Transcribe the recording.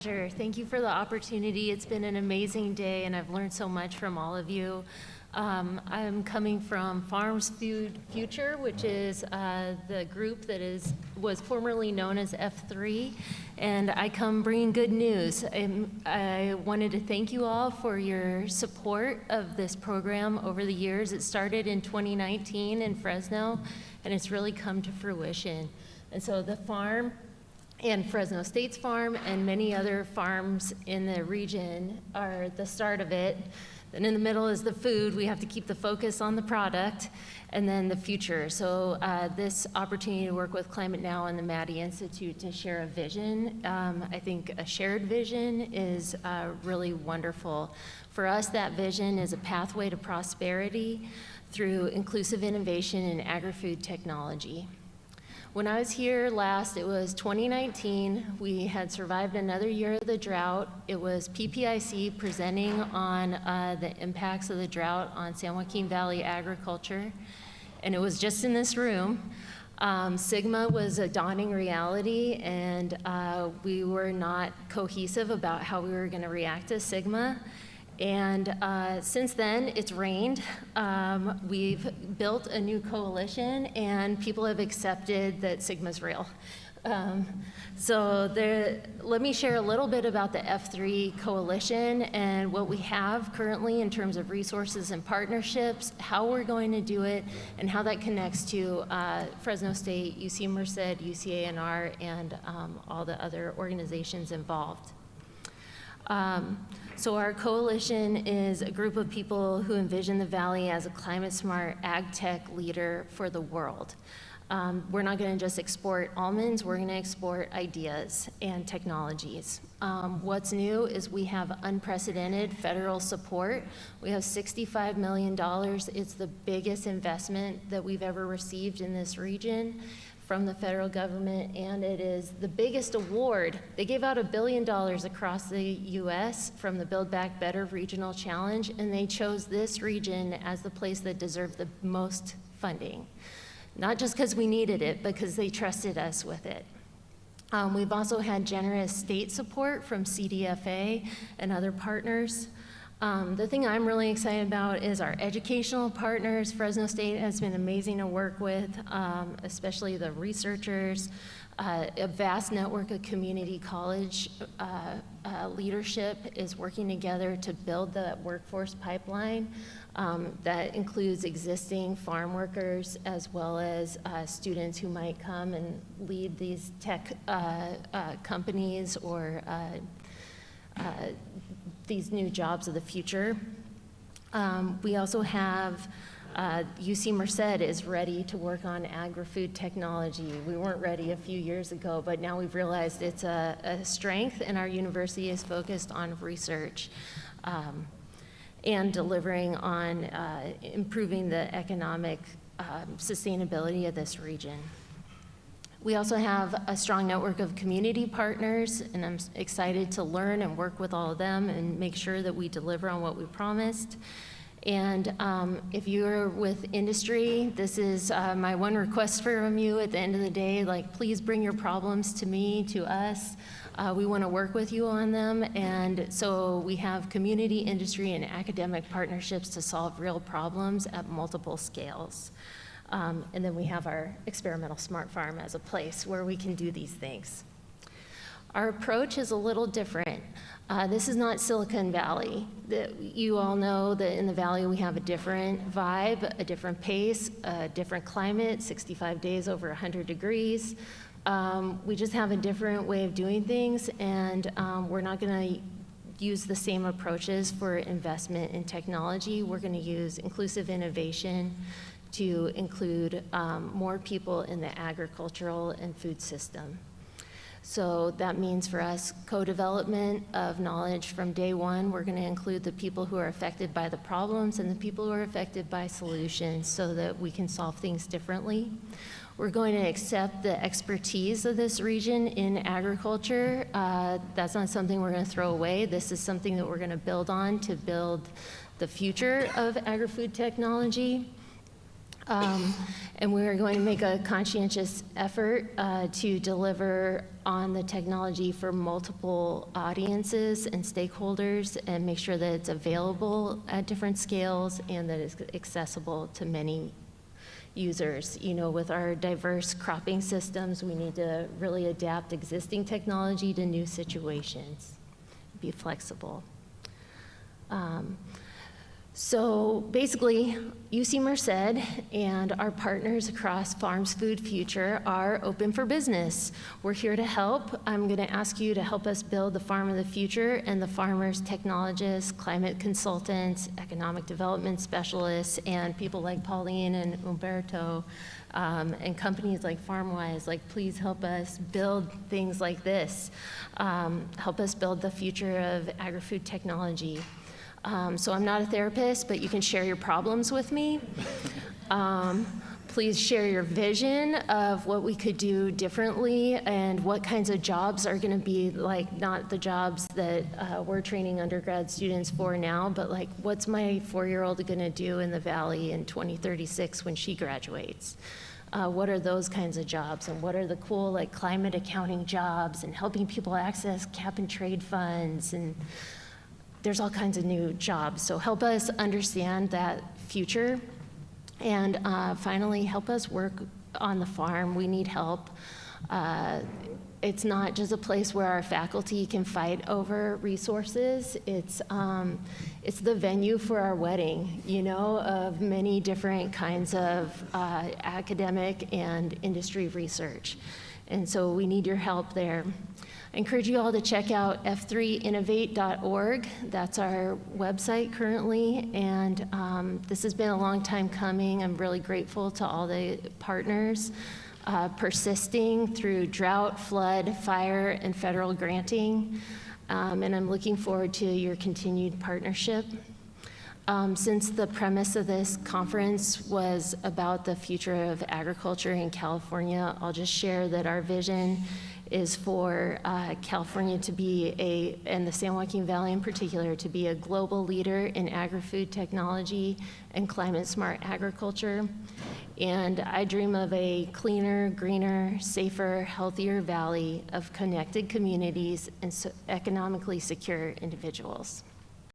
Thank you for the opportunity. It's been an amazing day, and I've learned so much from all of you. I'm coming from Farms Food Future, which is the group that was formerly known as F3, and I come bringing good news. I wanted to thank you all for your support of this program over the years. It started in 2019 in Fresno, and it's really come to fruition. And so the farm and Fresno State's farm and many other farms in the region are the start of it. Then in the middle is the food. We have to keep the focus on the product, and then the future. So this opportunity to work with Climate Now and the Maddy Institute to share a vision, I think a shared vision is really wonderful. For us, that vision is a pathway to prosperity through inclusive innovation in agri-food technology. When I was here last, it was 2019. We had survived another year of the drought. It was PPIC presenting on the impacts of the drought on San Joaquin Valley agriculture, and it was just in this room. Sigma was a dawning reality, and we were not cohesive about how we were going to react to Sigma. And since then, it's rained. We've built a new coalition, and people have accepted that Sigma's real. Let me share a little bit about the F3 coalition and what we have currently in terms of resources and partnerships, how we're going to do it, and how that connects to Fresno State, UC Merced, UCANR, and all the other organizations involved. So our coalition is a group of people who envision the Valley as a climate-smart ag tech leader for the world. We're not going to just export almonds, we're going to export ideas and technologies. What's new is we have unprecedented federal support. We have $65 million. It's the biggest investment that we've ever received in this region from the federal government, and it is the biggest award. They gave out $1 billion across the US from the Build Back Better Regional Challenge, and they chose this region as the place that deserved the most funding. Not just because we needed it, but because they trusted us with it. We've also had generous state support from CDFA and other partners. The thing I'm really excited about is our educational partners. Fresno State has been amazing to work with, especially the researchers, a vast network of community college leadership is working together to build the workforce pipeline that includes existing farm workers as well as students who might come and lead these tech companies or these new jobs of the future. We also have UC Merced is ready to work on agri-food technology. We weren't ready a few years ago, but now we've realized it's a strength, and our university is focused on research and delivering on improving the economic sustainability of this region. We also have a strong network of community partners, and I'm excited to learn and work with all of them and make sure that we deliver on what we promised. And if you're with industry, this is my one request from you at the end of the day, like, please bring your problems to me, to us. We want to work with you on them, and so we have community, industry, and academic partnerships to solve real problems at multiple scales. And then we have our experimental smart farm as a place where we can do these things. Our approach is a little different. This is not Silicon Valley. You all know that in the Valley we have a different vibe, a different pace, a different climate, 65 days over 100 degrees. We just have a different way of doing things, and we're not going to use the same approaches for investment in technology. We're going to use inclusive innovation to include more people in the agricultural and food system. So that means for us co-development of knowledge from day one. We're going to include the people who are affected by the problems and the people who are affected by solutions so that we can solve things differently. We're going to accept the expertise of this region in agriculture. That's not something we're going to throw away. This is something that we're going to build on to build the future of agri-food technology. And we are going to make a conscientious effort to deliver on the technology for multiple audiences and stakeholders and make sure that it's available at different scales and that it's accessible to many users. You know, with our diverse cropping systems, we need to really adapt existing technology to new situations, be flexible. So basically, UC Merced and our partners across Farms Food Future are open for business. We're here to help. I'm going to ask you to help us build the farm of the future, and the farmers, technologists, climate consultants, economic development specialists, and people like Pauline and Umberto, and companies like FarmWise, like, please help us build things like this. Help us build the future of agri-food technology. So I'm not a therapist, but you can share your problems with me. Please share your vision of what we could do differently and what kinds of jobs are going to be like, not the jobs that we're training undergrad students for now, but like, what's my 4-year-old going to do in the Valley in 2036 when she graduates? What are those kinds of jobs, and what are the cool like climate accounting jobs and helping people access cap and trade funds, and there's all kinds of new jobs. So help us understand that future, and finally, help us work on the farm. We need help. It's not just a place where our faculty can fight over resources. It's the venue for our wedding, you know, of many different kinds of academic and industry research. And so we need your help there. I encourage you all to check out f3innovate.org. That's our website currently, and this has been a long time coming. I'm really grateful to all the partners persisting through drought, flood, fire, and federal granting, and I'm looking forward to your continued partnership. Since the premise of this conference was about the future of agriculture in California, I'll just share that our vision is for California to be and the San Joaquin Valley in particular, to be a global leader in agri-food technology and climate-smart agriculture. And I dream of a cleaner, greener, safer, healthier valley of connected communities and economically secure individuals.